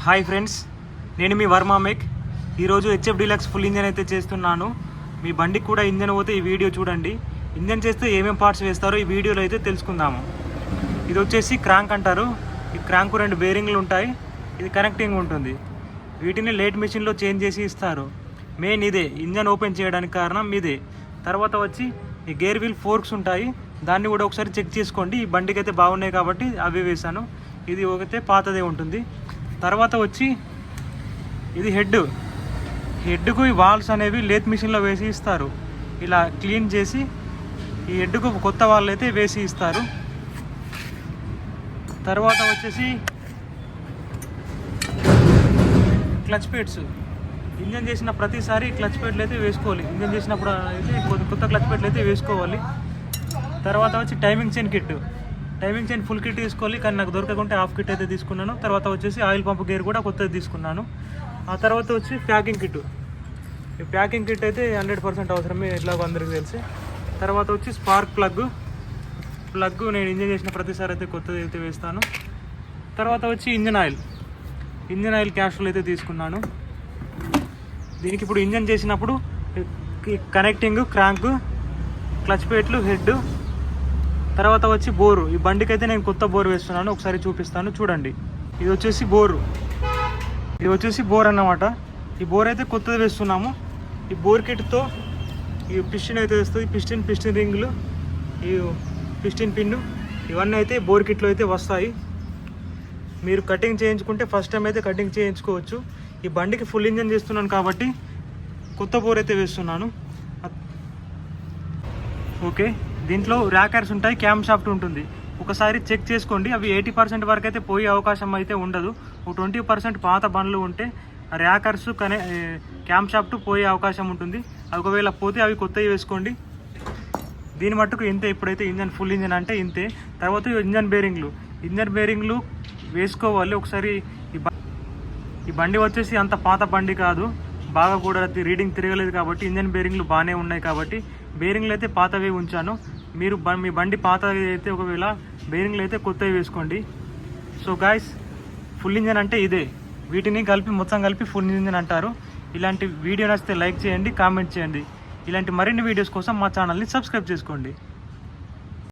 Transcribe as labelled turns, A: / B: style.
A: Hi friends, నేను మీ Varma make. ఈరోజు HF deluxe full engine అయితే చేస్తున్నాను. మీ బండికి కూడా ఇంజన్ పోతే ఈ వీడియో చూడండి. ఇంజన్ చేస్తే ఏమేమి పార్ట్స్ వేస్తారో ఈ వీడియోలో అయితే తెలుసుకుందాము. ఇది వచ్చేసి క్రాంక్ అంటారు. ఈ క్రాంక్ 2 బేరింగ్లు ఉంటాయి. ఇది కనెక్టింగ్ ఉంటుంది. వీటిని లేట్ మిషన్లో చేంజ్ చేసి ఇస్తారు. మెయిన్ ఇదే ఇంజన్ ఓపెన్ చేయడానికి కారణం ఇదే. తర్వాత వచ్చి ఈ గేర్ వీల్ ఫోర్క్స్ ఉంటాయి, దాన్ని కూడా ఒకసారి చెక్ చేసుకోండి. ఈ బండికి అయితే బాగున్నాయి కాబట్టి అవి వేసాను. ఇది ఒకతే పాతదే ఉంటుంది. తర్వాత వచ్చి ఇది హెడ్కు ఈ వాల్స్ అనేవి లేత్ మిషన్లో వేసి ఇస్తారు. ఇలా క్లీన్ చేసి ఈ హెడ్కు కొత్త వాల్ అయితే వేసి ఇస్తారు. తర్వాత వచ్చేసి క్లచ్ ప్లేట్స్. ఇంజన్ చేసిన ప్రతిసారి క్లచ్ ప్లేట్లు అయితే వేసుకోవాలి. ఇంజన్ చేసినప్పుడు అయితే కొత్త క్లచ్ ప్లేట్లు అయితే వేసుకోవాలి. తర్వాత వచ్చి టైమింగ్ చైన్ ఫుల్ కిట్ తీసుకోవాలి, కానీ నాకు దొరకకుంటే హాఫ్ కిట్ అయితే తీసుకున్నాను. తర్వాత వచ్చేసి ఆయిల్ పంప్ గేర్ కూడా కొత్తది తీసుకున్నాను. ఆ తర్వాత వచ్చి ప్యాకింగ్ కిట్. ఈ ప్యాకింగ్ కిట్ అయితే 100% అవసరమే, ఎట్లాగో అందరికీ తెలిసి. తర్వాత వచ్చి స్పార్క్ ప్లగ్. నేను ఇంజన్ చేసిన ప్రతిసారి అయితే కొత్తది అయితే వేస్తాను. తర్వాత వచ్చి ఇంజన్ ఆయిల్ క్యాప్సూల్ అయితే తీసుకున్నాను. దీనికి ఇప్పుడు ఇంజన్ చేసినప్పుడు కనెక్టింగ్, క్రాంక్, క్లచ్ ప్లేట్లు, హెడ్, తర్వాత వచ్చి బోరు. ఈ బండికి అయితే నేను కొత్త బోర్ వేస్తున్నాను, ఒకసారి చూపిస్తాను చూడండి. ఇది వచ్చేసి బోర్ అన్నమాట. ఈ బోర్ అయితే కొత్తది వేస్తున్నాము. ఈ బోర్ కిట్తో ఈ పిస్టన్ అయితే వస్తుంది. పిస్టన్ రింగులు, ఈ పిస్టన్ పిన్ను, ఇవన్నీ అయితే బోర్ కిట్లో అయితే వస్తాయి. మీరు కటింగ్ చేయించుకుంటే ఫస్ట్ టైం అయితే కటింగ్ చేయించుకోవచ్చు. ఈ బండికి ఫుల్ ఇంజన్ చేస్తున్నాను కాబట్టి కొత్త బోర్ అయితే వేస్తున్నాను. ఓకే, దీంట్లో ర్యాకర్స్ ఉంటాయి, క్యామ్ షాఫ్ట్ ఉంటుంది. ఒకసారి చెక్ చేసుకోండి. అవి 80% వరకు అయితే పోయే అవకాశం అయితే ఉండదు. ఒక 20% పాత బండ్లు ఉంటే ర్యాకర్స్ క్యామ్ షాఫ్ట్ పోయే అవకాశం ఉంటుంది. ఒకవేళ పోతే అవి కొత్తవి వేసుకోండి. దీని మట్టుకు ఇంతే. ఇప్పుడైతే ఫుల్ ఇంజన్ అంటే ఇంతే. తర్వాత ఇంజన్ బేరింగ్లు వేసుకోవాలి ఒకసారి. ఈ బండి వచ్చేసి అంత పాత బండి కాదు, బాగా కూడా రీడింగ్ తిరగలేదు కాబట్టి ఇంజన్ బేరింగ్లు బాగానే ఉన్నాయి కాబట్టి బేరింగ్లు అయితే పాతవే ఉంచాను. మీరు మీ బండి పాతవి అయితే ఒకవేళ బేరింగ్లు అయితే కొత్తవి వేసుకోండి. సో గాయ్స్, ఫుల్ ఇంజన్ అంటే ఇదే. వీటిని మొత్తం కలిపి ఫుల్ ఇంజన్ అంటారు. ఇలాంటి వీడియో నచ్చితే లైక్ చేయండి, కామెంట్ చేయండి. ఇలాంటి మరిన్ని వీడియోస్ కోసం మా ఛానల్ని సబ్స్క్రైబ్ చేసుకోండి.